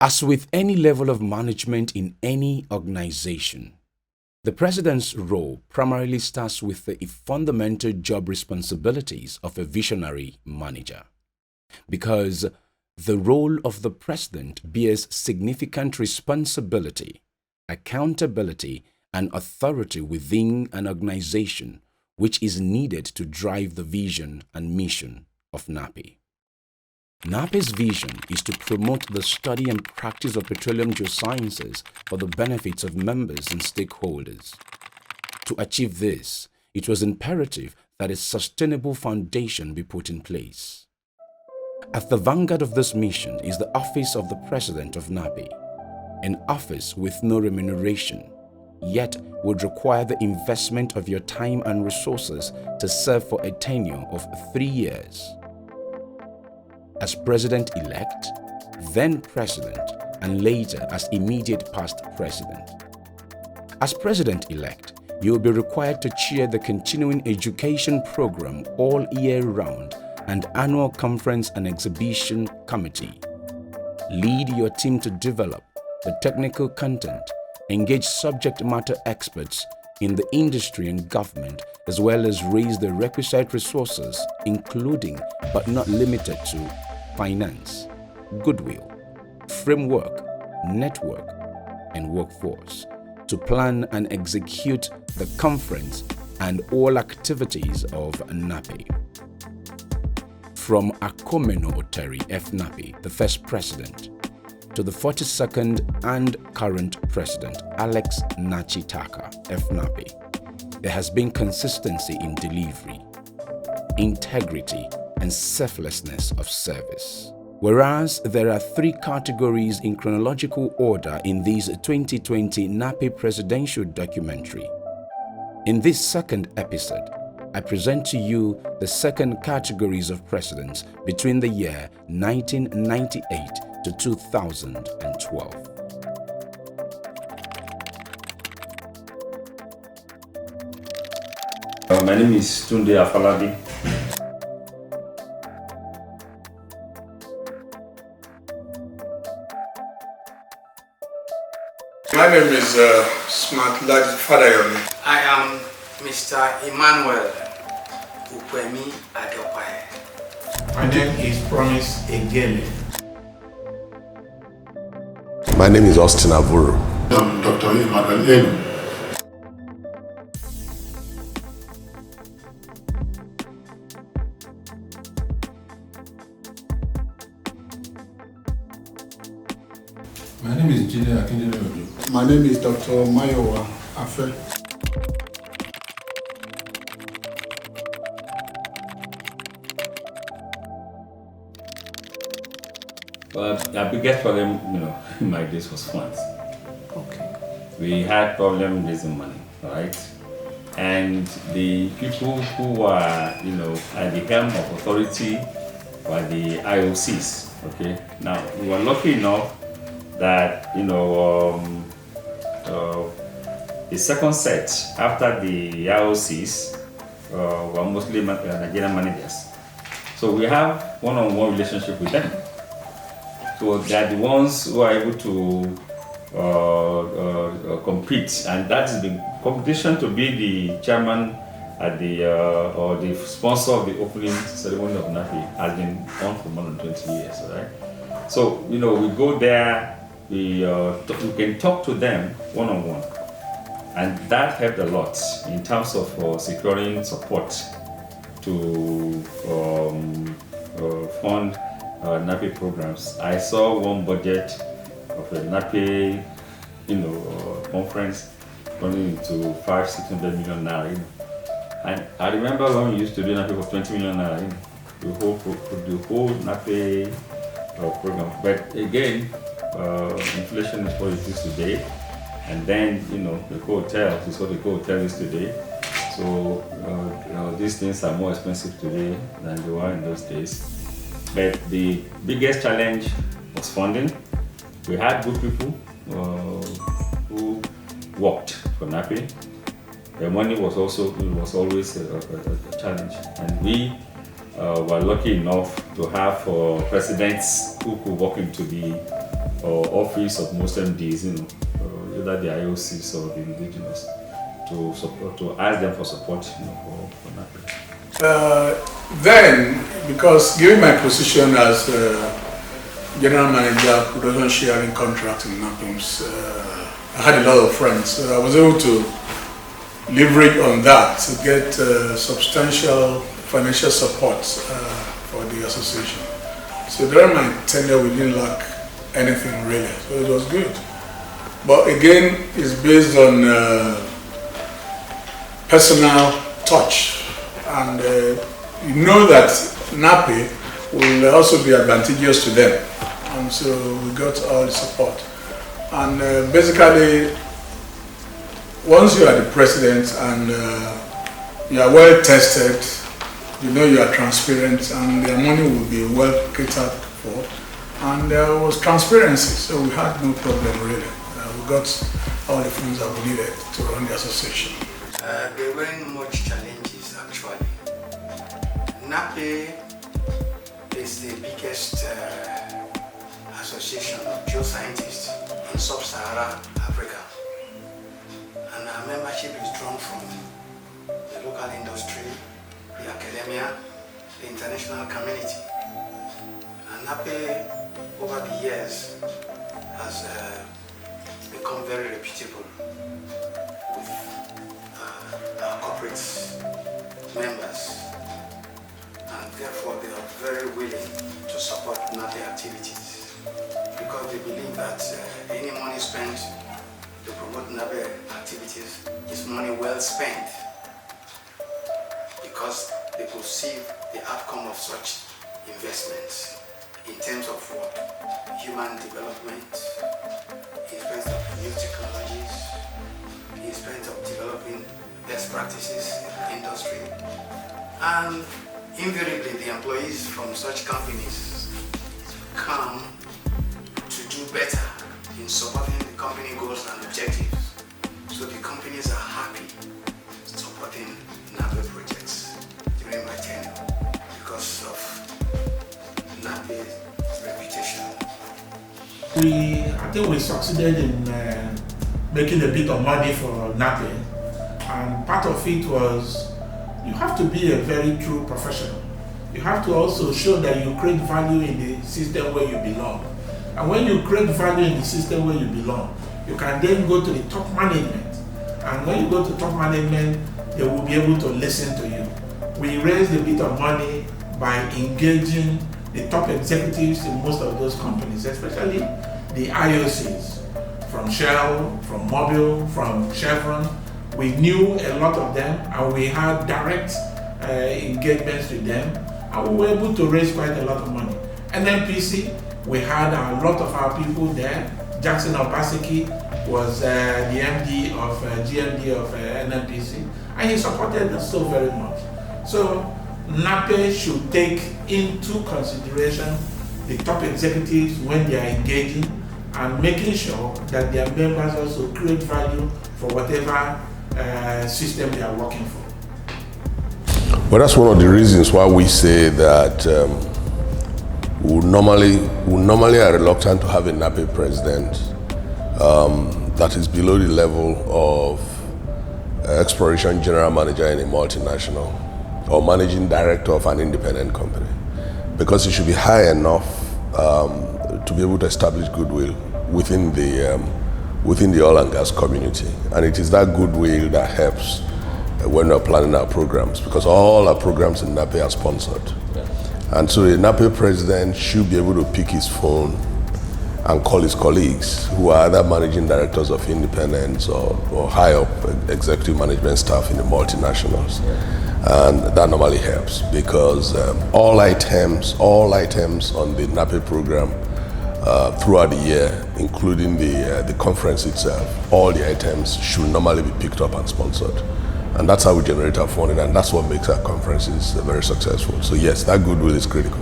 As with any level of management in any organization, the president's role primarily starts with the fundamental job responsibilities of a visionary manager, because the role of the president bears significant responsibility, accountability, and authority within an organization, which is needed to drive the vision and mission of NAPE. NAPE's vision is to promote the study and practice of petroleum geosciences for the benefits of members and stakeholders. To achieve this, it was imperative that a sustainable foundation be put in place. At the vanguard of this mission is the office of the President of NAPE, an office with no remuneration, yet would require the investment of your time and resources to serve for a tenure of 3 years. As President-elect, then President, and later as immediate past President. As President-elect, you will be required to chair the continuing education program all year round and annual conference and exhibition committee. Lead your team to develop the technical content, engage subject matter experts in the industry and government, as well as raise the requisite resources, including but not limited to finance, goodwill, framework, network, and workforce to plan and execute the conference and all activities of NAPE. From Akomeno Oteri F. NAPE, the first president, to the 42nd and current president, Alex Nachitaka F. NAPE, there has been consistency in delivery, integrity, and selflessness of service. Whereas there are 3 categories in chronological order in this 2020 NAPE presidential documentary. In this second episode, I present to you the second categories of presidents between the year 1998 to 2012. My name is Tunde Afalabi. My name is Smart Lad Fadayomi. I am Mr. Emmanuel Ukwemi Adepaye. My name is Promise Egele. My name is Austin Avuru. I'm Dr. Emmanuel Enu. My name is Jide Akindele Ojo. My name is Dr. Mayowa Afe. Well, our biggest problem, in my days was funds. Okay. We had problem raising money, right? And the people who were, at the helm of authority were the IOCs. Okay. Now we were lucky enough that the second set after the IOCs were mostly Nigerian managers. So we have one-on-one relationship with them. So they are the ones who are able to compete, and that is the competition to be the chairman at the or the sponsor of the opening ceremony of NAPE has been on for more than 20 years, right? So we go there, we can talk to them one-on-one, and that helped a lot in terms of securing support to fund NAPE programs. I saw one budget of a NAPE, conference running into 500-600 million naira. And I remember when we used to do NAPE for 20 million naira, the whole NAPE program. But again, inflation is what it is today, and then the hotel is what the hotel is today. So these things are more expensive today than they were in those days. But the biggest challenge was funding. We had good people who worked for NAPE. The money was always a challenge, and we were lucky enough to have presidents who could walk into the or office of most MDs, either the IOCs or the indigenous, to support, to ask them for support, for NAPE? Then, because given my position as general manager, production sharing contract in NAPEMS, I had a lot of friends, so I was able to leverage on that to get substantial financial support for the association. So during my tenure, we didn't lack anything really, so it was good. But again, it's based on personal touch, and you know that NAPE will also be advantageous to them, and so we got all the support. And basically, once you are the president and you are well tested, you know you are transparent, and their money will be well catered for, and there was transparency, so we had no problem really. We got all the funds that we needed to run the association. There weren't much challenges actually. NAPE is the biggest association of geoscientists in sub-Saharan Africa, and our membership is drawn from the local industry, the academia, the international community. And NAPE over the years has become very reputable with our corporate members, and therefore they are very willing to support NAPE activities, because they believe that any money spent to promote NAPE activities is money well spent, because they perceive the outcome of such investments in terms of what? Human development, in terms of new technologies, in terms of developing best practices in the industry, and invariably the employees from such companies come to do better in supporting the company goals and objectives. So the companies are happy supporting NAPE projects during my tenure because of NAPE's reputation. I think we succeeded in making a bit of money for NAPE, and part of it was you have to be a very true professional. You have to also show that you create value in the system where you belong. And when you create value in the system where you belong, you can then go to the top management. And when you go to top management, they will be able to listen to you. We raised a bit of money by engaging the top executives in most of those companies, especially the IOCs, from Shell, from Mobil, from Chevron. We knew a lot of them, and we had direct engagements with them, and we were able to raise quite a lot of money. NNPC, we had a lot of our people there. Jackson Obaseki was the MD of GMD of NNPC, and he supported us so very much. So NAPE should take into consideration the top executives when they are engaging, and making sure that their members also create value for whatever system they are working for. Well, that's one of the reasons why we say that we normally are reluctant to have a NAPE president that is below the level of exploration general manager in a multinational or managing director of an independent company, because it should be high enough to be able to establish goodwill within the oil and gas community. And it is that goodwill that helps when we're planning our programs, because all our programs in NAPE are sponsored. And so the NAPE president should be able to pick his phone and call his colleagues who are either managing directors of independents or high up executive management staff in the multinationals. And that normally helps, because all items on the NAPE program throughout the year, including the conference itself, all the items should normally be picked up and sponsored. And that's how we generate our funding, and that's what makes our conferences very successful. So yes, that goodwill is critical.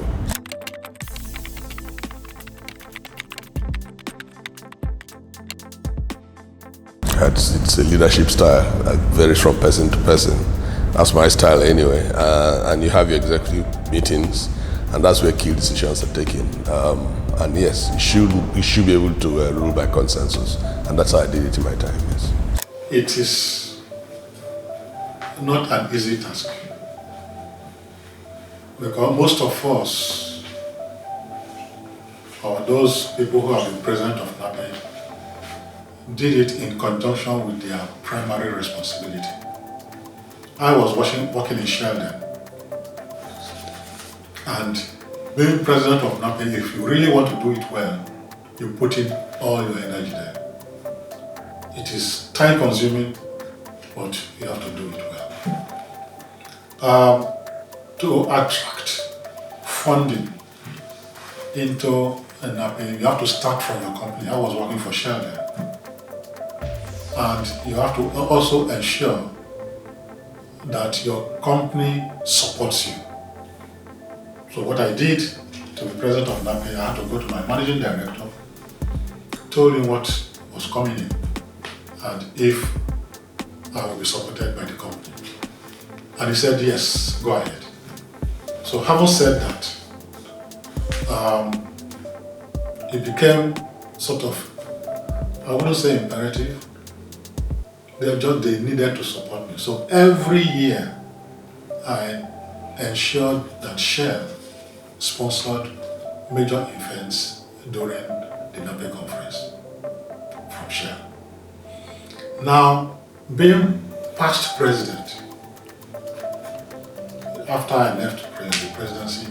It's a leadership style that varies from person to person. That's my style anyway. And you have your executive meetings, and that's where key decisions are taken. And yes, you should be able to rule by consensus, and that's how I did it in my time. Yes. It is not an easy task, because most of us, or those people who have been president of NAPE, did it in conjunction with their primary responsibility. I was working in Shell then, and being president of NAPE, if you really want to do it well, you put in all your energy there. It is time consuming, but you have to do it well. To attract funding into NAPE, you have to start from your company. I was working for Shell then. And you have to also ensure that your company supports you. So what I did to be president of NAPE, I had to go to my managing director, told him what was coming in, and if I will be supported by the company. And he said, yes, go ahead. So having said that, it became sort of, I wouldn't say imperative, they needed to support me. So every year, I ensured that Shell sponsored major events during the NAPE conference from Shell. Now, being past president, after I left the presidency,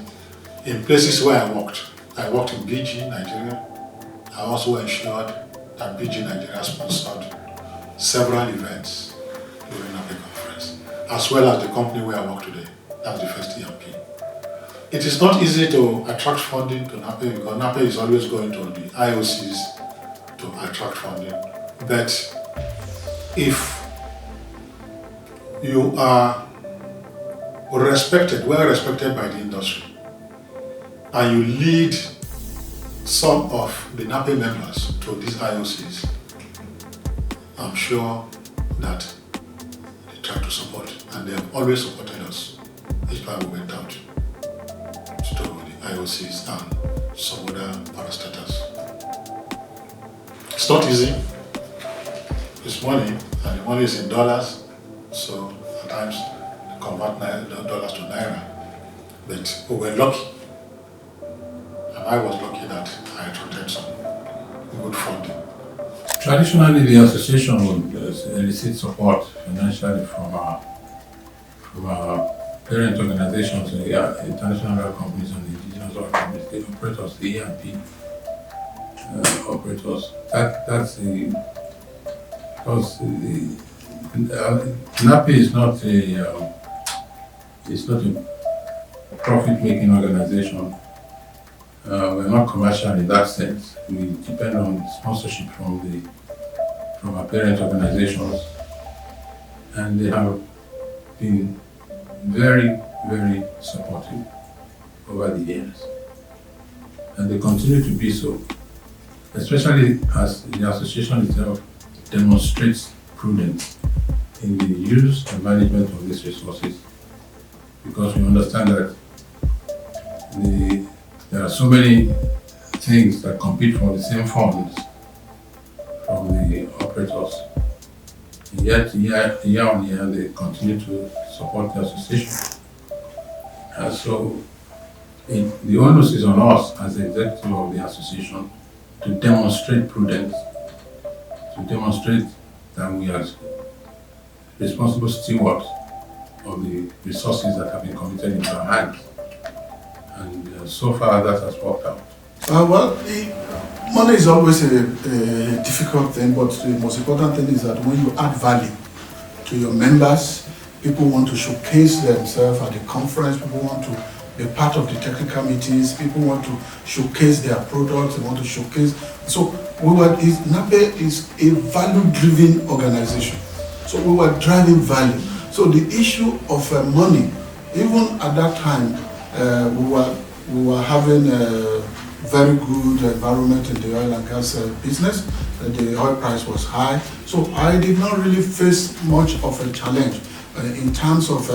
in places where I worked in BG, Nigeria. I also ensured that BG Nigeria sponsored several events during the NAPE conference, as well as the company where I work today, that's the first EMP. It is not easy to attract funding to NAPE because NAPE is always going to the IOCs to attract funding. But if you are well respected by the industry, and you lead some of the NAPE members to these IOCs, I'm sure that they try to support, and they have always supported us each time we went out to the IOCs and some other parastatals. It's not easy. It's money, and the money is in dollars, so at times they convert dollars to naira. But we were lucky, and I was lucky that I attracted some good funding. Traditionally, the association would elicit support financially from our parent organizations, international oil companies and indigenous oil companies, the operators, the EMP operators. That's the, because NAPE is not a profit-making organization. We're not commercial in that sense. We depend on sponsorship from our parent organizations, and they have been very, very supportive over the years, and they continue to be so, especially as the association itself demonstrates prudence in the use and management of these resources, because we understand that there are so many things that compete for the same funds from the operators. And yet, year on year, they continue to support the association. And so, the onus is on us as the executive of the association to demonstrate prudence, to demonstrate that we are responsible stewards of the resources that have been committed into our hands. And so far, that has worked out. Well, money is always a difficult thing, but the most important thing is that when you add value to your members, people want to showcase themselves at the conference, people want to be part of the technical meetings, people want to showcase their products, they want to showcase. So NAPE is a value-driven organization. So we were driving value. So the issue of money, even at that time, we were having a very good environment in the oil and gas business. The oil price was high, so I did not really face much of a challenge. in terms of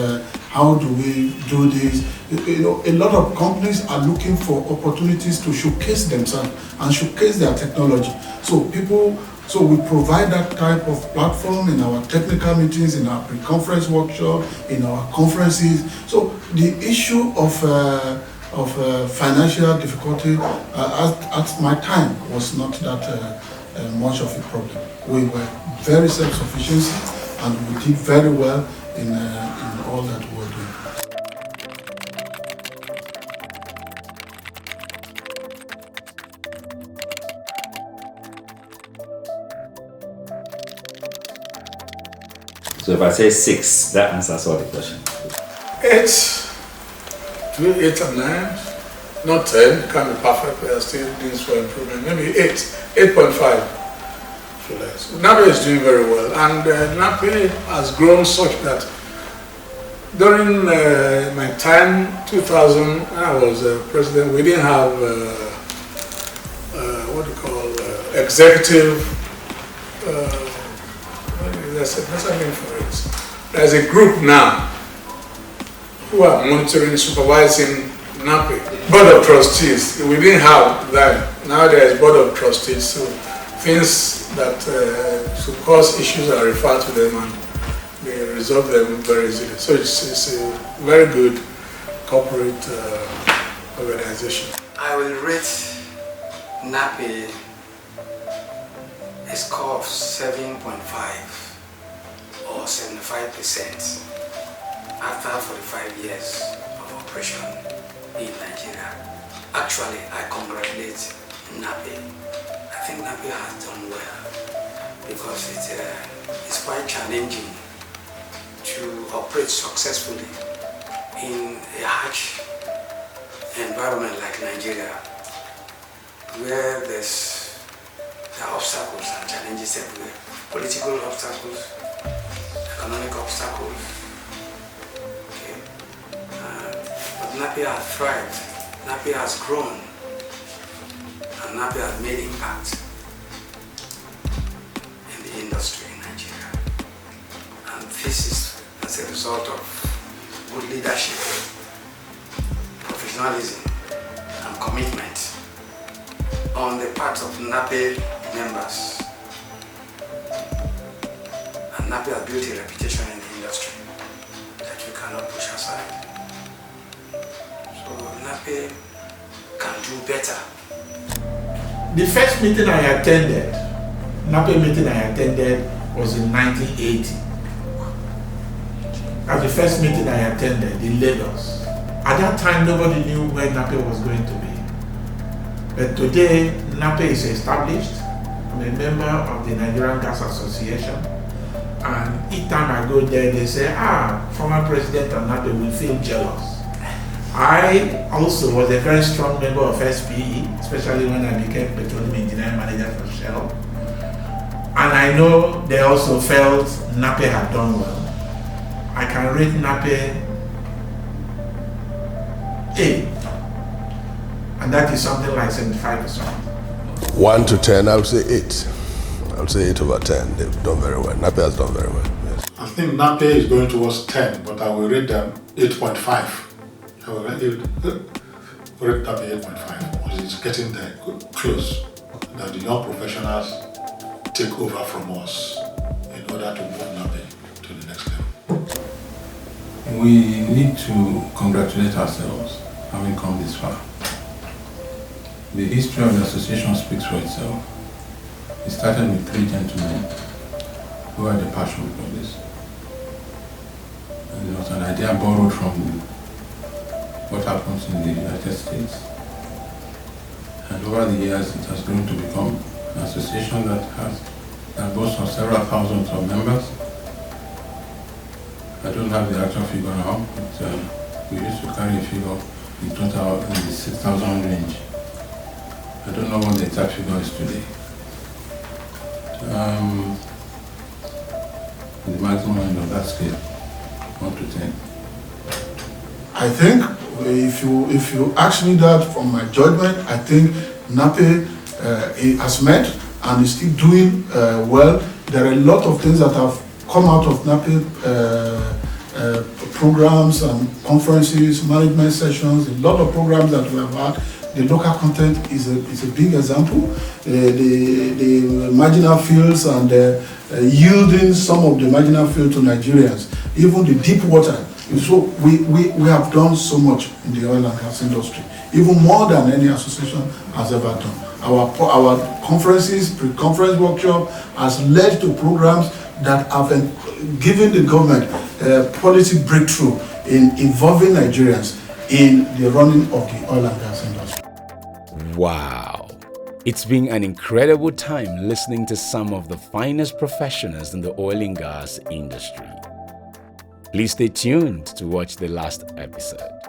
how do we do this. A lot of companies are looking for opportunities to showcase themselves and showcase their technology. So we provide that type of platform in our technical meetings, in our pre-conference workshop, in our conferences. So the issue of financial difficulty at my time was not that much of a problem. We were very self-sufficient and we did very well in all that we were doing. So if I say 6, that answers all the questions. 8, between 8 and 9, not 10, can't be perfect, there are still things for improvement. Maybe 8, 8.5. NAPE is doing very well, and NAPE has grown such that during my time, 2000, when I was president, we didn't have what do you call executive. What's the name for it? There's a group now who are monitoring, supervising NAPE. Board of trustees. We didn't have that. Now there is board of trustees. So things that should cause issues are referred to them and they resolve them very easily. So it's a very good corporate organization. I will rate NAPE a score of 7.5 or 75% after 45 years of operation in Nigeria. Actually, I congratulate NAPE. I think NAPE has done well because it's quite challenging to operate successfully in a harsh environment like Nigeria, where there are obstacles and challenges everywhere. Political obstacles, economic obstacles. Okay. But NAPE has thrived, NAPE has grown, and NAPE has made impact in the industry in Nigeria. And this is as a result of good leadership, professionalism, and commitment on the part of NAPE members. And NAPE has built a reputation in the industry that you cannot push aside. So NAPE can do better. The first meeting I attended, NAPE meeting I attended, was in 1980. That's the first meeting I attended in Lagos. At that time, nobody knew where NAPE was going to be. But today, NAPE is established. I'm a member of the Nigerian Gas Association. And each time I go there, they say, former president of NAPE will feel jealous. I also was a very strong member of SPE, especially when I became petroleum engineering manager for Shell. And I know they also felt NAPE had done well. I can rate NAPE A, and that is something like 75%. 1 to 10, I would say 8. I would say 8 over 10. They've done very well. NAPE has done very well. Yes. I think NAPE is going towards 10, but I will rate them 8.5. I will rate NAPE 8.5 because it's getting there close. That the young professionals take over from us in order to move NAPE to the next level. We need to congratulate ourselves having come this far. The history of the association speaks for itself. It started with 3 gentlemen who had a passion for this. And it was an idea borrowed from what happens in the United States. And over the years, it has grown to become an association that boasts of several thousands of members. I don't have the actual figure now, but we used to carry a figure in total in the 6,000 range. I don't know what the exact figure is today. The maximum end of that scale, 1 to 10. I think if you ask me that from my judgment, I think NAPE has met and is still doing well. There are a lot of things that have come out of NAPE programs and conferences, management sessions, a lot of programs that we have had. The local content is a big example. The marginal fields and yielding some of the marginal fields to Nigerians, even the deep water. So we have done so much in the oil and gas industry, even more than any association has ever done. Our conferences, pre-conference workshop has led to programs that have given the government policy breakthrough in involving Nigerians in the running of the oil and gas industry. Wow. It's been an incredible time listening to some of the finest professionals in the oil and gas industry. Please stay tuned to watch the last episode.